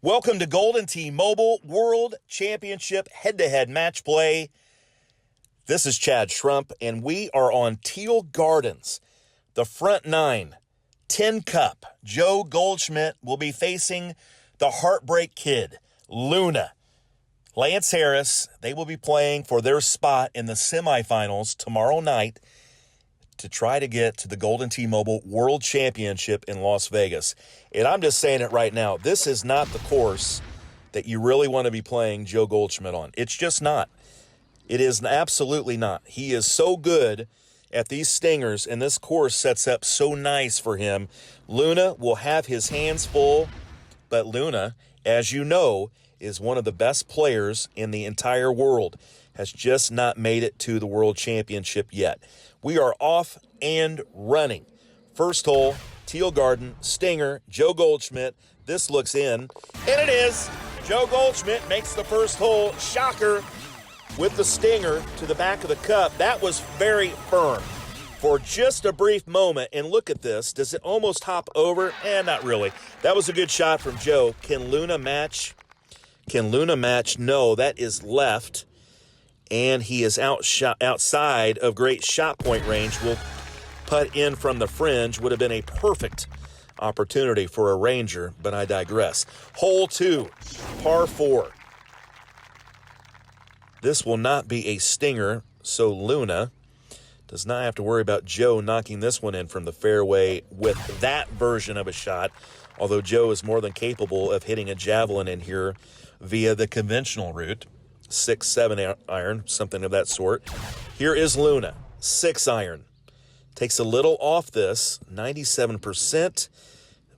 Welcome to Golden T-Mobile World Championship head-to-head match play. This is Chad Schrump, and we are on Teal Gardens. The front nine, Tin Cup, Joe Goldschmidt will be facing the Heartbreak Kid, Luna. Lance Harris, they will be playing for their spot in the semifinals tomorrow night to try to get to the Golden T-Mobile World Championship in Las Vegas. And I'm just saying it right now, this is not the course that you really want to be playing Joe Goldschmidt on. It's just not. It is absolutely not. He is so good at these stingers, and this course sets up so nice for him. Luna will have his hands full, but Luna, as you know, is one of the best players in the entire world, has just not made it to the World Championship yet. We are off and running. First hole, Teal Garden, stinger, Joe Goldschmidt. This looks in, and it is. Joe Goldschmidt makes the first hole, shocker, with the stinger to the back of the cup. That was very firm for just a brief moment. And look at this. Does it almost hop over? Not really. That was a good shot from Joe. Can Luna match? Can Luna match? No, that is left. And he is outside of great shot point range. Will putt in from the fringe. Would have been a perfect opportunity for a Ranger, but I digress. Hole 2, par 4. This will not be a stinger, so Luna does not have to worry about Joe knocking this one in from the fairway with that version of a shot, although Joe is more than capable of hitting a javelin in here via the conventional route. 6-7 iron, something of that sort. Here is Luna, 6 iron. Takes a little off this, 97%.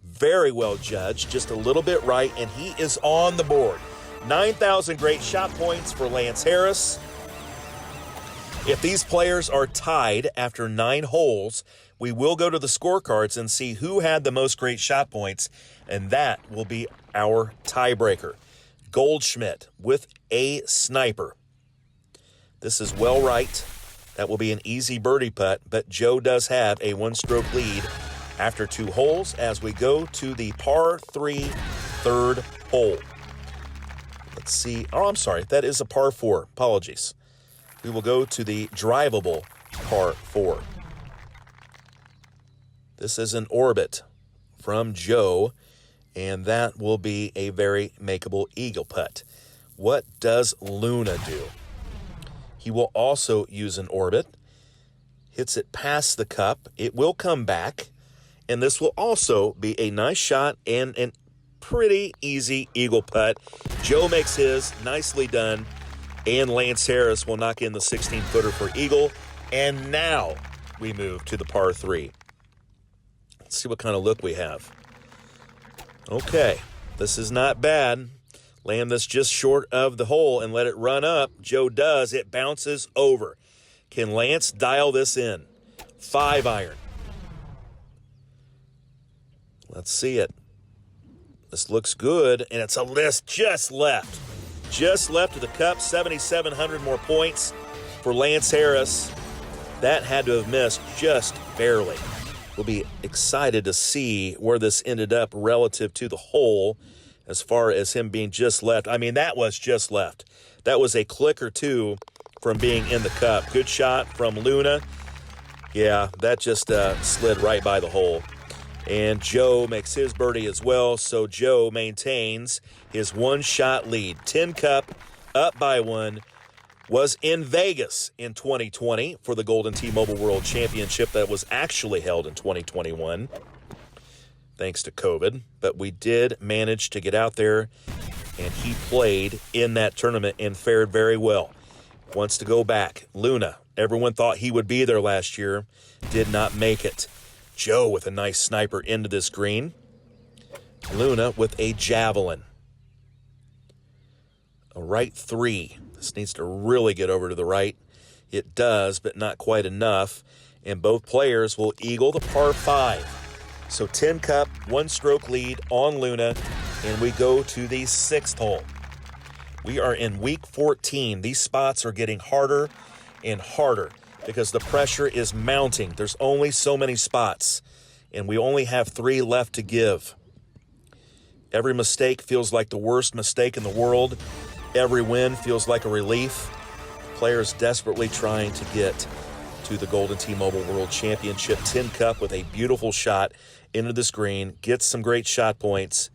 Very well judged, just a little bit right, and he is on the board. 9,000 great shot points for Lance Harris. If these players are tied after 9 holes, we will go to the scorecards and see who had the most great shot points, and that will be our tiebreaker. Goldschmidt with a sniper. This is well right. That will be an easy birdie putt, but Joe does have a 1-stroke lead after 2 holes as we go to the par 3 third hole. Let's see. Oh, I'm sorry. That is a par 4. Apologies. We will go to the drivable par 4. This is an orbit from Joe, and that will be a very makeable eagle putt. What does Luna do? He will also use an orbit. Hits it past the cup. It will come back, and this will also be a nice shot and an pretty easy eagle putt. Joe makes his, nicely done, and Lance Harris will knock in the 16-footer for eagle. And now we move to the par 3. Let's see what kind of look we have. Okay, this is not bad. Land this just short of the hole and let it run up. Joe does. It bounces over. Can Lance dial this in? 5 iron. Let's see it. This looks good, and it's a list just left. Just left of the cup, 7,700 more points for Lance Harris. That had to have missed just barely. We'll be excited to see where this ended up relative to the hole as far as him being just left. I mean, that was just left. That was a click or two from being in the cup. Good shot from Luna. Yeah, that just slid right by the hole. And Joe makes his birdie as well, so Joe maintains his 1-shot lead. Tin Cup up by 1. Was in Vegas in 2020 for the Golden T-Mobile World Championship that was actually held in 2021, thanks to COVID. But we did manage to get out there, and he played in that tournament and fared very well. Wants to go back. Luna, everyone thought he would be there last year, did not make it. Joe with a nice sniper into this green. Luna with a javelin. A right 3. This needs to really get over to the right. It does, but not quite enough. And both players will eagle the par 5. So Tin Cup, 1-stroke lead on Luna, and we go to the 6th hole. We are in week 14. These spots are getting harder and harder because the pressure is mounting. There's only so many spots, and we only have 3 left to give. Every mistake feels like the worst mistake in the world. Every win feels like a relief. Players desperately trying to get to the Golden T-Mobile World Championship Tin Cup with a beautiful shot into the screen. Gets some great shot points.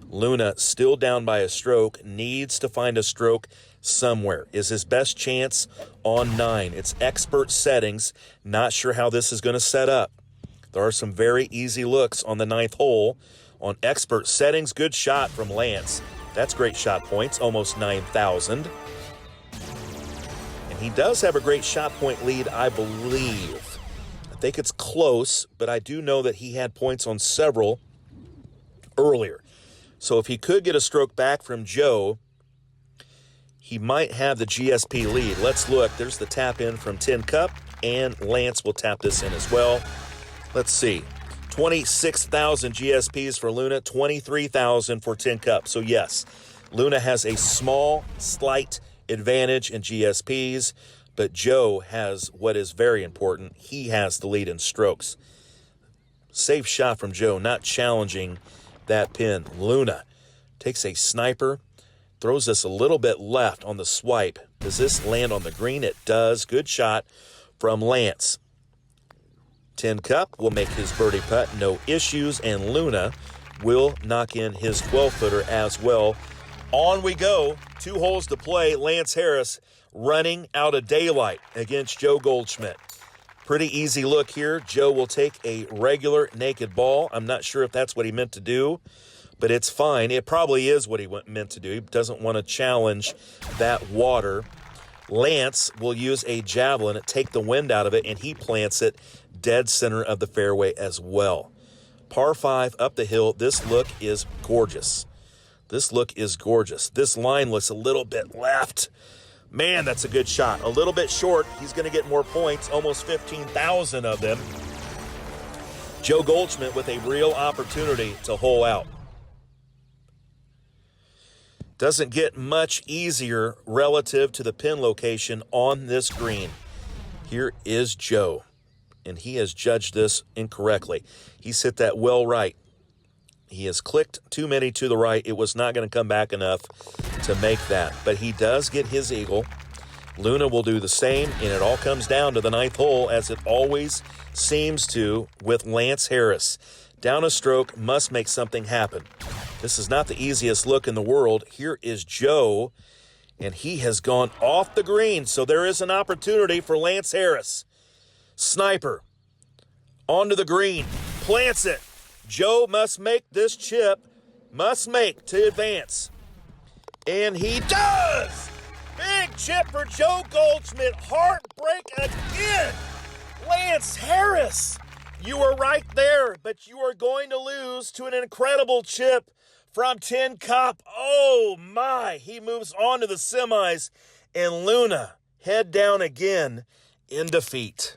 Luna still down by a stroke. Needs to find a stroke somewhere. Is his best chance on 9. It's expert settings. Not sure how this is going to set up. There are some very easy looks on the 9th hole. On expert settings, good shot from Lance. That's great shot points, almost 9,000. And he does have a great shot point lead, I believe. I think it's close, but I do know that he had points on several earlier. So if he could get a stroke back from Joe, he might have the GSP lead. Let's look. There's the tap in from Tin Cup, and Lance will tap this in as well. Let's see. 26,000 GSPs for Luna, 23,000 for Tin Cup. So yes, Luna has a small, slight advantage in GSPs, but Joe has what is very important. He has the lead in strokes. Safe shot from Joe, not challenging that pin. Luna takes a sniper, throws this a little bit left on the swipe. Does this land on the green? It does. Good shot from Lance. Tin Cup will make his birdie putt, no issues, and Luna will knock in his 12-footer as well. On we go. 2 holes to play. Lance Harris running out of daylight against Joe Goldschmidt. Pretty easy look here. Joe will take a regular naked ball. I'm not sure if that's what he meant to do, but it's fine. It probably is what he meant to do. He doesn't want to challenge that water. Lance will use a javelin to take the wind out of it, and he plants it dead center of the fairway as well. Par 5 up the hill. This look is gorgeous. This look is gorgeous. This line looks a little bit left. Man, that's a good shot. A little bit short. He's going to get more points, almost 15,000 of them. Joe Goldschmidt with a real opportunity to hole out. Doesn't get much easier relative to the pin location on this green. Here is Joe, and he has judged this incorrectly. He's hit that well right. He has clicked too many to the right. It was not going to come back enough to make that, but he does get his eagle. Luna will do the same, and it all comes down to the 9th hole, as it always seems to with Lance Harris. Down a stroke, must make something happen. This is not the easiest look in the world. Here is Joe, and he has gone off the green, so there is an opportunity for Lance Harris. Sniper, onto the green, plants it. Joe must make this chip, to advance. And he does! Big chip for Joe Goldschmidt. Heartbreak again. Lance Harris, you were right there, but you are going to lose to an incredible chip from Tin Cup. Oh, my. He moves on to the semis, and Luna head down again in defeat.